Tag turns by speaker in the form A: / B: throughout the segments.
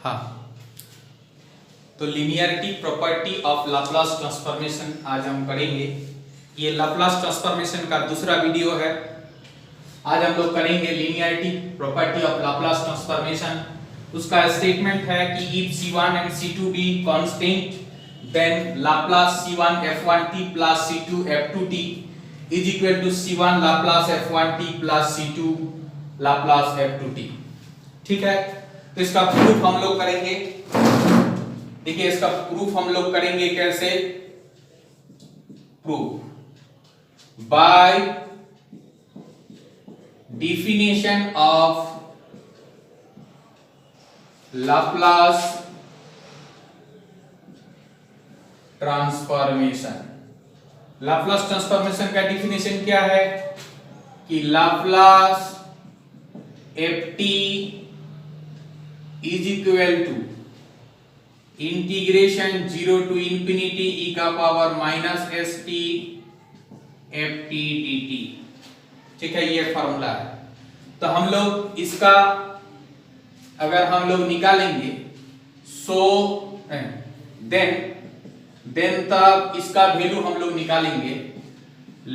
A: हाँ, तो linearity property of Laplace transformation आज हम करेंगे। ये लाप्लास ट्रांसफॉर्मेशन का दूसरा वीडियो है। आज हम लोग करेंगे linearity property of Laplace transformation. उसका स्टेटमेंट है कि if C1 and C2 be constant then Laplace C1 F1t plus C2 F2t is equal to C1 Laplace F1t plus C2 Laplace F2t। ठीक है, तो इसका प्रूफ हम लोग करेंगे। देखिए, इसका प्रूफ हम लोग करेंगे कैसे? Proof by definition of Laplace transformation. Laplace transformation का डिफिनेशन क्या है कि Laplace ft is equal to integration 0 to infinity e का power minus st ft dt। ठीक है, ये फॉर्मूला है। तो हम लोग इसका अगर हम लोग निकालेंगे देन तब इसका वैल्यू हम लोग निकालेंगे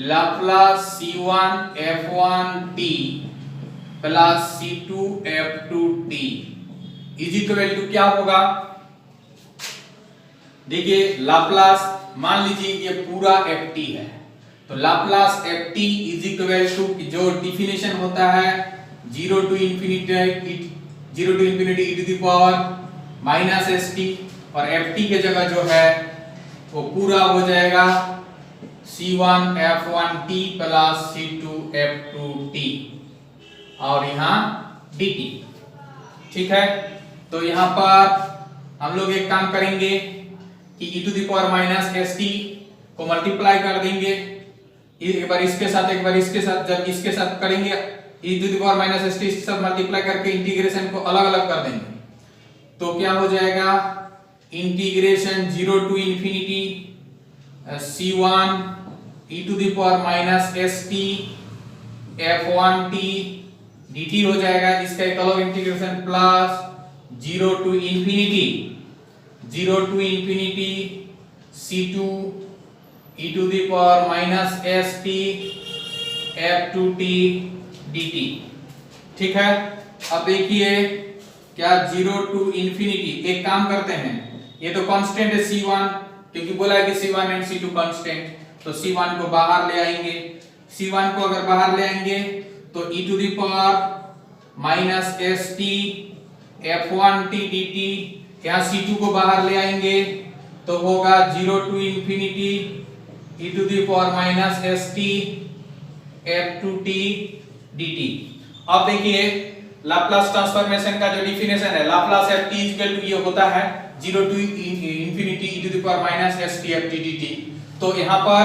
A: Laplace C1 F1t plus C2 F2t is equal to क्या होगा? देखिए, लाप्लास मान लीजिए ये पूरा ft है, तो Laplace ft is equal to जो डिफिनेशन होता है 0 to infinity e to the power minus st, और ft के जगह जो है वो पूरा हो जाएगा C1 F1t plus C2 F2t और यहाँ dt। ठीक है, तो यहाँ पर हम लोग एक काम करेंगे कि e to the power minus st को मल्टीप्लाई कर देंगे, एक बार इसके साथ एक बार इसके साथ। जब इसके साथ करेंगे e to the power minus st इसके साथ मल्टीप्लाई करके इंटीग्रेशन को अलग अलग कर देंगे, तो क्या हो जाएगा? Integration 0 to infinity C1 e to the power minus st F1t dt हो जाएगा। इसका एक अलग integration plus 0 to infinity C2 e to the power minus st F2t dt। ठीक है, अब देखिए क्या 0 to infinity, एक काम करते हैं, ये तो कांस्टेंट है C1, क्योंकि बोला है कि C1 and C2 कांस्टेंट, तो C1 को बाहर ले आएंगे। C1 को अगर बाहर ले आएंगे तो e to the power minus st F1t dt, यहाँ C2 को बाहर ले आएंगे तो होगा 0 to infinity e to the power minus st F2t dt। अब देखिए, लाप्लास ट्रांसफॉर्मेशन का जो डिफिनेशन है, लाप्लास ft इक्वल टू ये होता है 0 to infinity e to the power minus st ft dt। तो यहाँ पर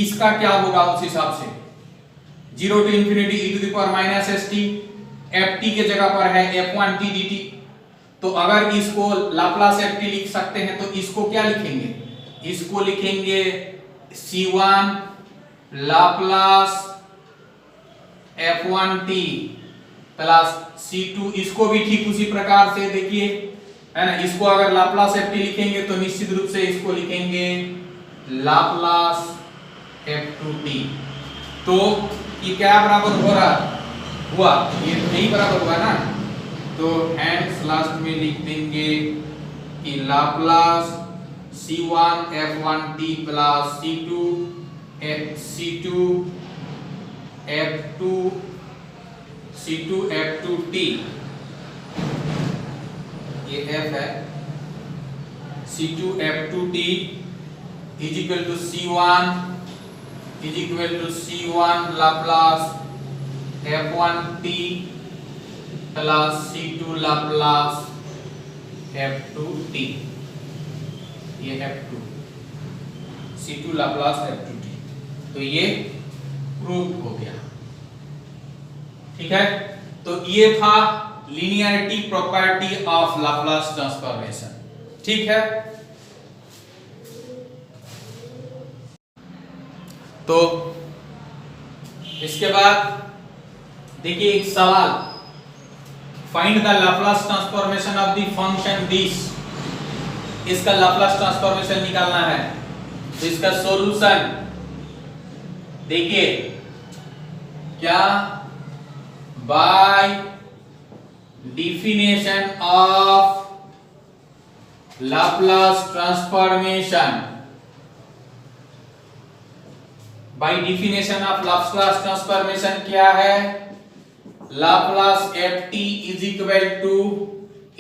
A: इसका क्या होगा? उस हिसाब से 0 to infinity e to the power minus st ft के जगह पर है f1t dt। तो अगर इसको लाप्लास ft लिख सकते हैं तो इसको क्या लिखेंगे? इसको लिखेंगे C1 Laplace f1t plus C2। इसको भी ठीक उसी प्रकार से देखिए, है ना, इसको अगर लाप्लास ft लिखेंगे तो निश्चित रूप से इसको लिखेंगे लाप्लास f2t। तो ये क्या बराबर हो रहा हुआ? ये नहीं बराबर हुआ ना, तो हैंड्स लास्ट में लिख देंगे कि Laplace C1 F1t plus C2 F2t, ये f है, C2 F2t is equal to C1 Laplace F1t plus C2 Laplace F2t, ये F2 C2 लाप्लास F2t। तो ये प्रूव हो गया। ठीक है, तो ये था linearity property of Laplace transformation. ठीक है, तो इसके बाद देखिए एक सवाल find the Laplace transformation of the function this, इसका लाप्लास ट्रांसफॉर्मेशन निकालना है। तो इसका सॉल्यूशन देखिए क्या, bye definition of Laplace transformation, by definition of Laplace transformation क्या है, Laplace ft is equal to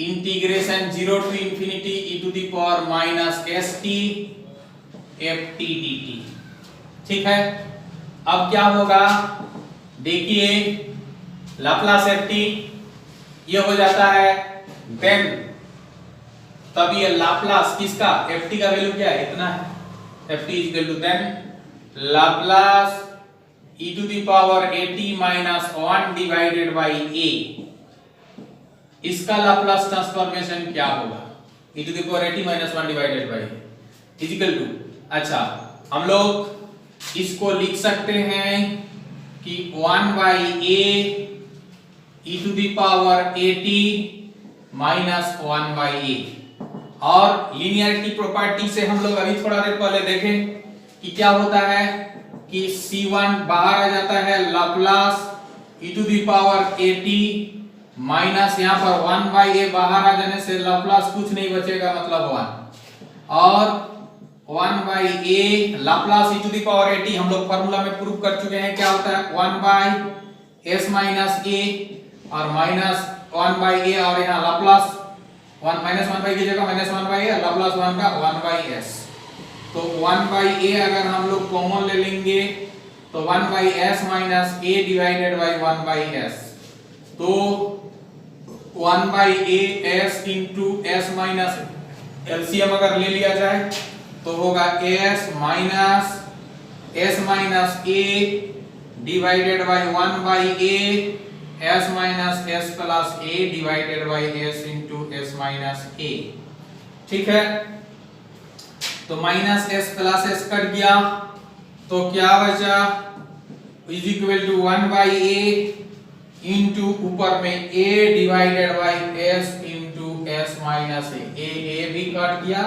A: integration 0 to infinity e to the power minus st ft dt। ठीक है, अब क्या होगा देखिए, Laplace ft ये हो जाता है, देन तब ये लाप्लास किसका, ft का वैल्यू क्या है, इतना है, ft is equal to then Laplace e to the power at minus 1 divided by a, इसका लाप्लास ट्रांसफॉर्मेशन क्या होगा, e to the power at minus 1 divided by is equal to, अच्छा हम लोग इसको लिख सकते हैं कि 1 by a e to the power at minus 1 by a, और लीनियरिटी प्रॉपर्टी से हम लोग अभी थोड़ा देर पहले देखें कि क्या होता है कि c1 बाहर आ जाता है, Laplace e to the power at minus यहाँ पर 1 बाई a बाहर आ जाने से लाप्लास कुछ नहीं बचेगा, मतलब 1, और 1 by a Laplace e to the power at हम लोग फार्मूला में प्रूव कर चुके हैं, क्या होता है 1 बाई s माइनस a और माइनस 1 बाई a, और यहाँ लाप्लास 1 माइनस 1 बाई की जगह माइनस 1 बाई a, लाप्लास 1 का 1 बाई s, तो 1 बाई a अगर हम लोग कॉमन ले लेंगे तो 1 by s minus a divided by 1 by s, तो 1 by a s into s minus LCM अगर ले लिया जाए तो होगा s minus a divided by 1 by a s minus s plus a divided by s into s minus a। ठीक है, तो minus s plus s cut गया तो क्या बचा, is equal to 1 by a into ऊपर में a divided by s into s minus a भी कट गया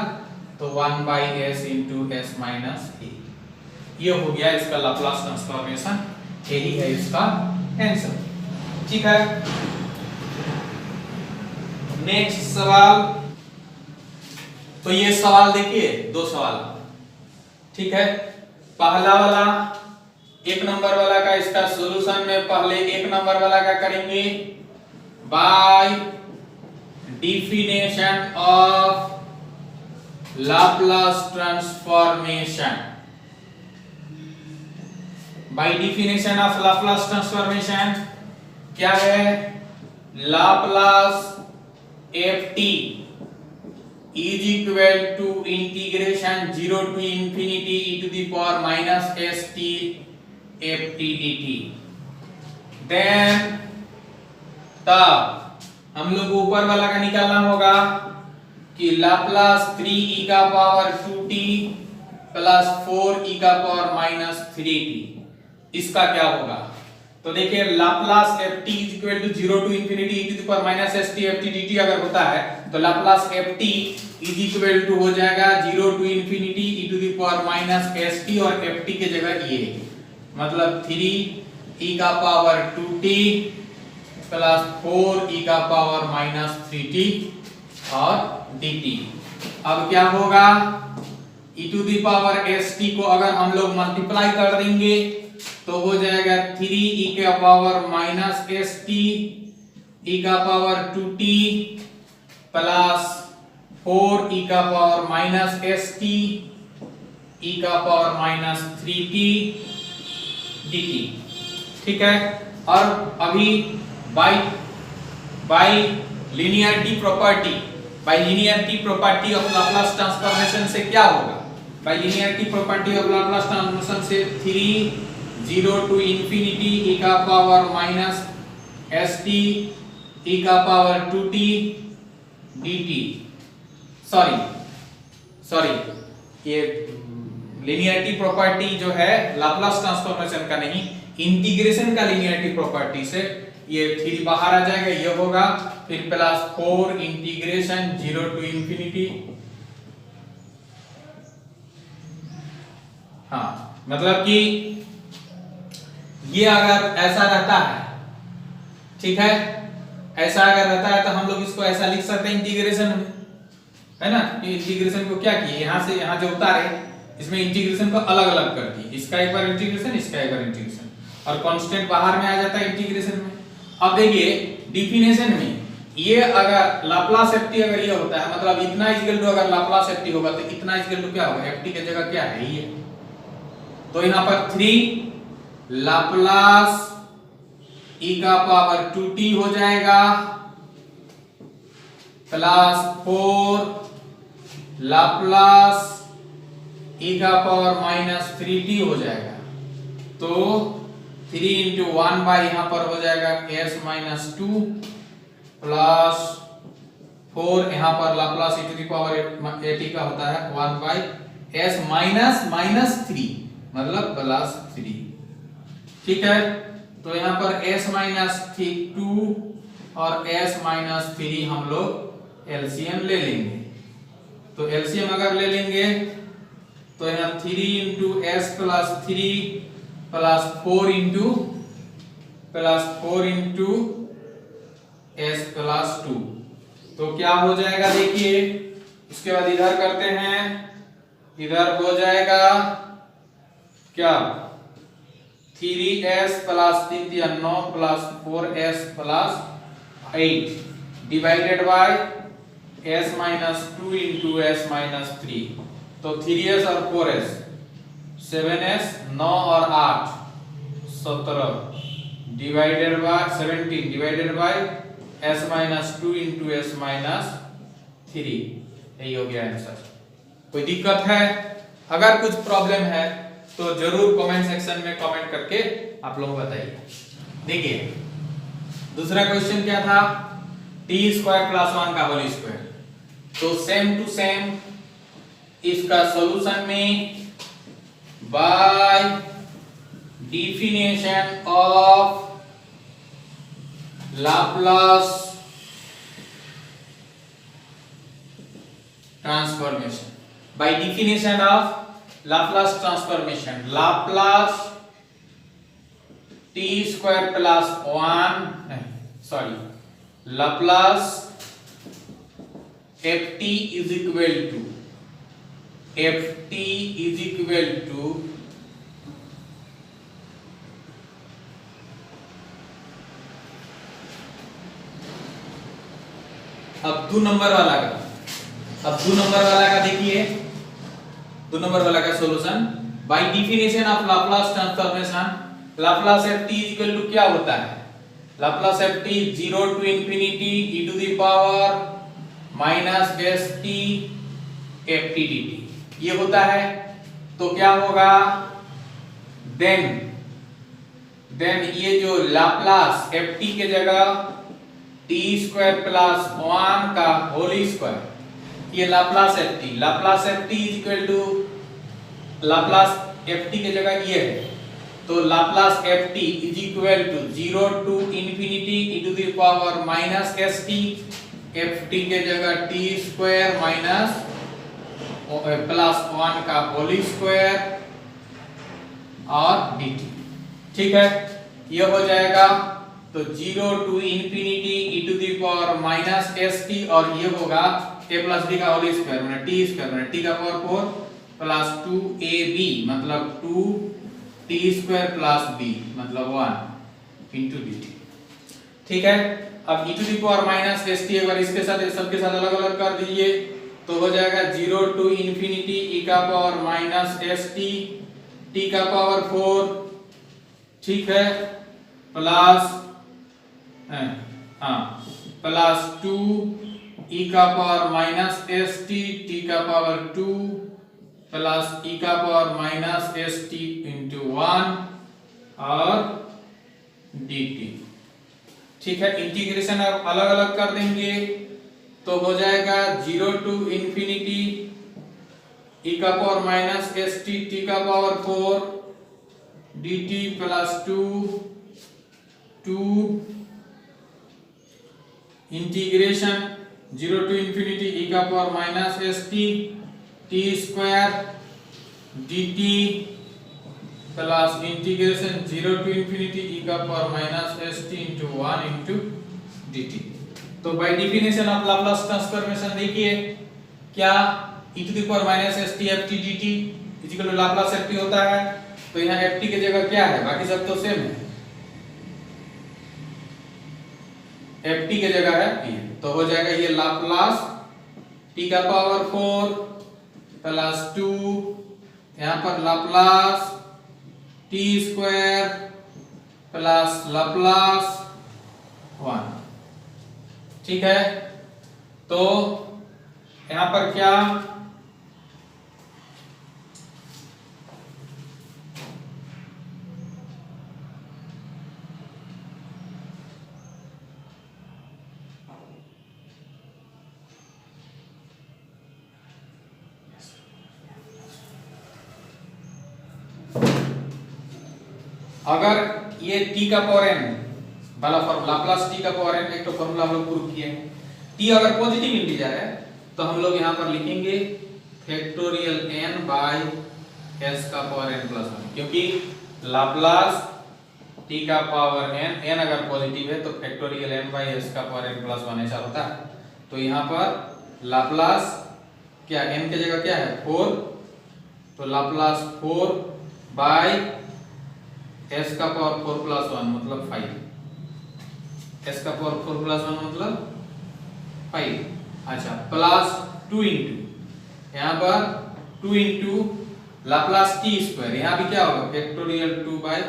A: तो 1 by s into s minus a। ये हो गया इसका लाप्लास ट्रांसफॉर्मेशन, यही है इसका आंसर। ठीक है, नेक्स्ट सवाल, तो ये सवाल देखिए, दो सवाल, ठीक है, पहला वाला 1 नंबर वाला का इसका सॉल्यूशन में पहले 1 नंबर वाला का करेंगे, bye definition of Laplace transformation, bye definition of Laplace transformation क्या है, Laplace ft is equal to integration 0 to infinity e to the power minus st ft dt, then तब हम लोग ऊपर वाला का निकालना होगा कि लाप्लास 3e का पावर 2t प्लस 4e का पावर माइनस 3t, इसका क्या होगा, तो देखिए Laplace ft is equal to 0 to infinity e to the power minus st ft dt अगर होता है तो Laplace ft is equal to हो जाएगा 0 to infinity e to the power minus st और ft के जगह ये, मतलब 3e का पावर 2t प्लस 4e का पावर माइनस 3t और dt। अब क्या होगा, e to the power st को अगर हम लोग मल्टीप्लाई कर देंगे तो हो जाएगा 3e का पावर माइनस st e का पावर 2t प्लस 4e का पावर माइनस st e का पावर माइनस 3t dt। ठीक है, और अभी by linearity property of Laplace transformation से क्या होगा, by linearity property of Laplace transformation से 3 0 to infinity e का पावर माइनस st e का पावर 2t dt, सॉरी ये लीनियरिटी प्रॉपर्टी जो है लाप्लास ट्रांसफॉर्मेशन का नहीं, इंटीग्रेशन का लिनियरिटी प्रॉपर्टी से ये 3 बाहर आ जाएगा, ये होगा, फिर प्लस 4 इंटीग्रेशन 0 टू इंफिनिटी। हाँ, मतलब कि ये अगर ऐसा रहता है, ठीक है, ऐसा अगर रहता है तो हम लोग इसको ऐसा लिख सकते हैं इंटीग्रेशन में, है ना, कि इंटीग्रेशन को क्या किए, यहां से यहां जो उतारे इसमें इंटीग्रेशन को अलग अलग कर दिए, इसका एक बार इंटीग्रेशन, इसका एक बार इंटीग्रेशन, और कांस्टेंट बाहर में आ जाता है इंटीग्रेशन में। अब देखिए डिफिनेशन में ये अगर लाप्लास एफटी अगर ये होता है, मतलब इतना इक्वल टू अगर लाप्लास एफटी होगा तो इतना इक्वल टू क्या होगा, एफटी की जगह क्या है ये, तो यहां पर 3 लाप्लास e का पावर 2t हो जाएगा प्लस 4 लाप्लास e का पावर माइनस 3t हो जाएगा। तो 3 इंटू 1 बाई यहां पर हो जाएगा s माइनस 2 प्लस 4 यहां पर Laplace e to the power at का होता है 1 बाई s माइनस माइनस 3 मतलब प्लस 3, ठीक है। तो यहां पर s माइनस 2 और s माइनस 3 हम लोग एलसीएम ले लेंगे। तो एलसीएम अगर ले लेंगे तो यहाँ 3 into S plus 3 plus 4 into S plus 2, तो क्या हो जाएगा देखिए। उसके बाद इधर करते हैं, इधर हो जाएगा क्या 3s plus 3 9 plus 4s plus 8 divided by s minus 2 into S minus 3, तो 3s और 4s 7s 9 और 8 17 divided by 17 divided by s minus 2 into S minus 3, यही हो गया आंसर। कोई दिक्कत है? अगर कुछ प्रॉब्लम है तो जरूर कमेंट सेक्शन में कमेंट करके आप लोग बताइए। देखिए दूसरा क्वेश्चन क्या था, t स्क्वायर प्लस 1 का होल स्क्वायर। तो सेम टू सेम इसका सॉल्यूशन में bye definition of Laplace transformation, by definition of Laplace transformation, Laplace t square plus 1 Laplace ft is equal to अब 2 नंबर वाला का देखिए, 2 नंबर वाला का solution by definition of Laplace transformation, Laplace ft equal to क्या होता है, Laplace ft 0 to infinity e to the power minus st ft dt ये होता है। तो क्या होगा देन ये जो लाप्लास ft के जगह t स्क्वायर प्लस 1 का होल स्क्वायर, ये Laplace ft is equal to Laplace ft के जगह ये है, तो Laplace ft is equal to 0 to infinity e to the power minus st ft के जगह t स्क्वायर माइनस प्लस 1 का होल स्क्वायर और dt, ठीक है। ये हो जाएगा तो 0 to infinity e to the power minus st और ये होगा a प्लस b का होल स्क्वायर माने t स्क्वायर माने t का पावर 4 प्लस 2ab मतलब 2t स्क्वायर प्लस b मतलब 1 इनटू dt, ठीक है। अब e to the power minus st अगर इसके साथ सबके साथ अलग अलग कर दीजिए तो हो जाएगा 0 टू इंफिनिटी e का पावर माइनस st t का पावर 4, ठीक है, प्लस प्लस 2 e का पावर माइनस st t का पावर 2 प्लस e का पावर माइनस st इंटू 1 और dt, ठीक है। इंटीग्रेशन अब अलग अलग कर देंगे तो हो जाएगा 0 टू इंफिनिटी e का पावर माइनस st t का power 4 dt plus 2 integration 0 to infinity e का power minus st t square dt plus integration 0 to infinity e का power minus st into 1 into dt। तो bye definition of Laplace transformation देखिए क्या e to the power minus st ft dt equal to Laplace ft होता है। तो यहाँ ft की जगह क्या है, बाकी सब तो सेम है, ft की जगह है ये, तो हो जाएगा ये लाप्लास t का पावर 4 प्लस 2, यहाँ पर Laplace t square plus Laplace 1। ठीक है, तो यहाँ पर क्या अगर ये t का पावर n वाला फॉर्मूला लाप्लास t का पावर n एक तो फॉर्मूला हम लोग प्रूव किए हैं। t अगर पॉजिटिव इंटीजर है तो हम लोग यहाँ पर लिखेंगे फैक्टोरियल n बाय s का पावर n प्लस 1, क्योंकि लाप्लास t का पावर n अगर पॉजिटिव है तो फैक्टोरियल n बाय s का पावर n प्लस 1 ऐसा होता है। तो यहाँ पर लाप्लास क्या n की जगह क्या है 4, तो लाप्लास 4 बाय s का पावर 4 प्लस 1 मतलब 5, s का पावर 4 प्लस 1 मतलब 5। अच्छा, प्लस 2 इंटू यहाँ पर 2 इंटू लाप्लास t स्क्वायर, यहाँ भी क्या होगा फैक्टोरियल 2 बाय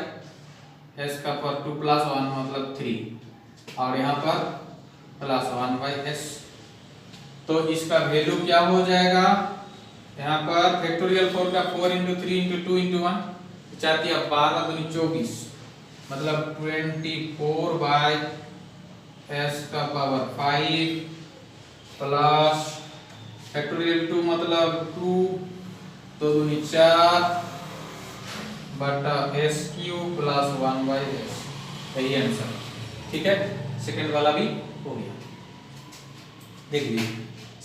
A: s का पावर 2 प्लस 1 मतलब 3, और यहाँ पर प्लस 1 बाय s। तो इसका वैल्यू क्या हो जाएगा, यहाँ पर फैक्टोरियल 4 का 4 इंटू 3 इंटू 2 इंटू 1 4 या 12 दूनी 24 मतलब 24 बाय s का पावर 5 प्लस फैक्टोरियल 2 मतलब 2 2 दूनी 4 बटा s cube plus 1 by s, यही आंसर। ठीक है, सेकंड वाला भी हो गया, देख लीजिए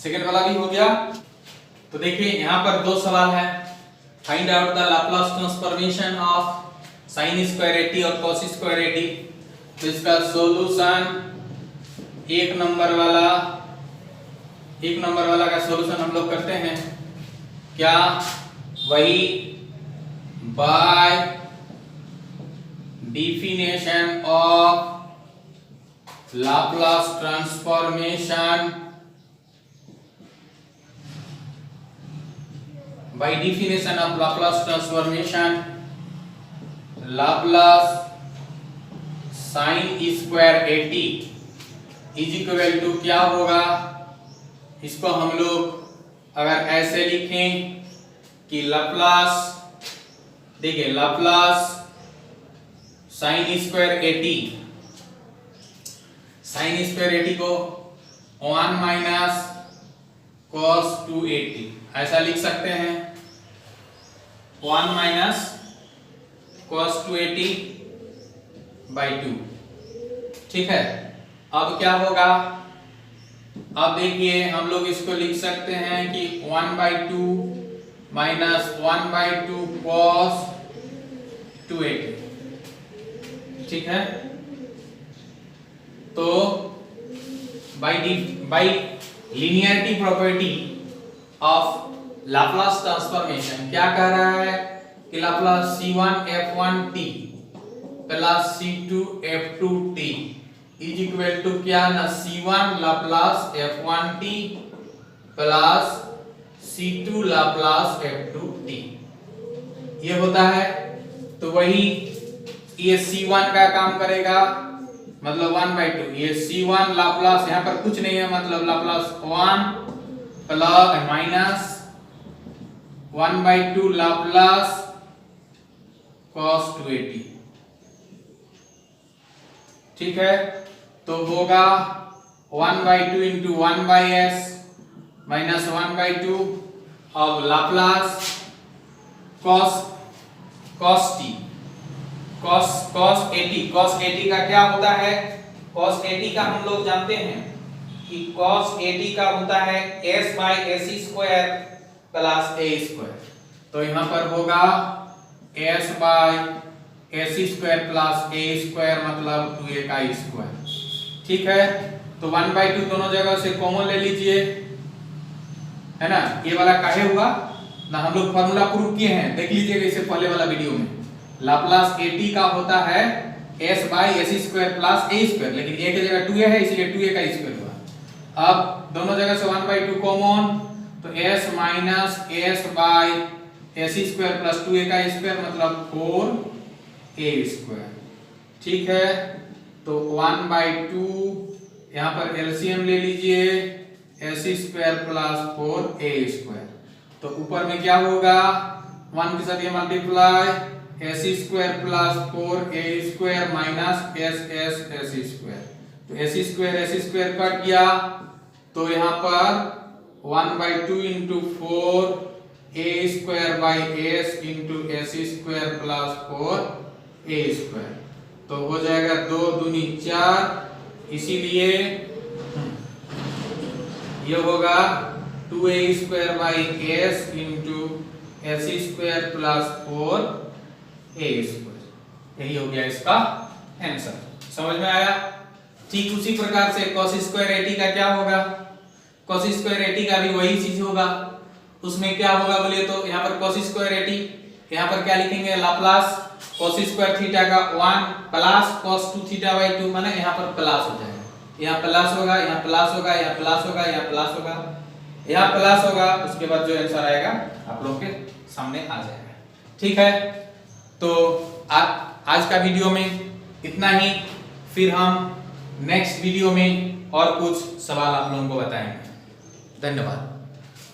A: सेकंड वाला भी हो गया। तो देखिए यहाँ पर दो सवाल है, find out the Laplace transformation of sin square at और cos स्क्वायर at। तो इसका सॉल्यूशन एक नंबर वाला का सॉल्यूशन हम लोग करते हैं क्या, वही by definition of Laplace transformation, by definition of Laplace transformation, Laplace sin square at is equal to क्या होगा, इसको हम लोग अगर ऐसे लिखें कि लाप्लास, देखिए लाप्लास sin स्क्वायर at को 1 माइनस cos 2at ऐसा लिख सकते हैं, 1 माइनस cos 2at बाई 2। ठीक है, अब क्या होगा, अब देखिए हम लोग इसको लिख सकते हैं कि 1 by 2 minus 1 by 2 cos 2at। ठीक है, तो by linearity property of Laplace transformation क्या कह रहा है कि Laplace c1 f1t plus c2 f2t is equal to क्या ना, c1 Laplace f1t plus c2 Laplace f2t ये होता है। तो वही ये c1 का काम करेगा मतलब 1/2, ये c1 लाप्लास यहाँ पर कुछ नहीं है मतलब Laplace 1 plus minus 1/2 Laplace cos 2at। ठीक है, तो होगा 1/2 इंटू 1/s माइनस 1/2 अब लाप्लास cos t cos 80 का क्या होता है? cos 80 का हम लोग जानते हैं कि cos 80 का होता है s by ac square plus a square. तो यहां पर होगा s by ac square plus a square मतलब 2a का स्क्वायर। ठीक है, तो 1/2 दोनों जगह से कॉमन ले लीजिए, है ना। ये वाला काहे हुआ ना, हम लोग फार्मूला प्रूव किए हैं, देख लीजिएगा इससे पहले वाला वीडियो में। लाप्लास 80 का होता है s by ac square plus a square, लेकिन a की जगह 2a है इसलिए 2a का स्क्वायर हुआ। अब दोनों जगह से 1/2 कॉमन, तो s minus s by ac square plus 2a का स्क्वायर मतलब 4a स्क्वायर। ठीक है, तो 1/2 यहाँ पर एलसीएम ले लीजिए, ac square plus 4a square. तो ऊपर में क्या होगा, 1 के साथ ये multiply, ac square plus 4a square minus s ac square. तो ac स्क्वायर कट गया, तो यहाँ पर 1/2 into 4a square by s into ac square plus 4a square. तो हो जाएगा 2 दूनी 4, इसीलिए ये होगा 2a square by s into ac square plus 4a square. यही हो गया इसका आंसर। समझ में आया? ठीक उसी प्रकार से cos स्क्वायर 80 का क्या होगा, cos स्क्वायर 80 का भी वही चीज होगा। उसमें क्या होगा बोलिए तो यहाँ पर cos स्क्वायर 80, यहाँ पर क्या लिखेंगे, लाप्लास cos स्क्वायर थीटा का 1 प्लस cos 2 थीटा बाई 2, माने यहाँ पर प्लस हो जाएगा, यहाँ प्लस होगा, यहाँ प्लस होगा, यहाँ प्लस होगा, यहाँ प्लस होगा, यहाँ प्लस होगा। उसके बाद जो आंसर आएगा आप लोग के सामने आ जाएगा। ठीक है, तो आज का वीडियो में इतना ही, फिर हम नेक्स्ट वीडियो में और कुछ सवाल आप लोगों को बताएंगे। धन्यवाद।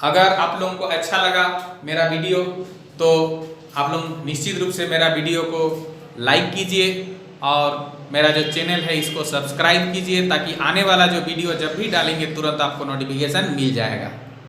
A: अगर आप लोगों को अच्छा लगा मेरा वीडियो तो आप लोग निश्चित रूप से मेरा वीडियो को लाइक कीजिए और मेरा जो चैनल है इसको सब्सक्राइब कीजिए, ताकि आने वाला जो वीडियो जब भी डालेंगे तुरंत आपको नोटिफिकेशन मिल जाएगा।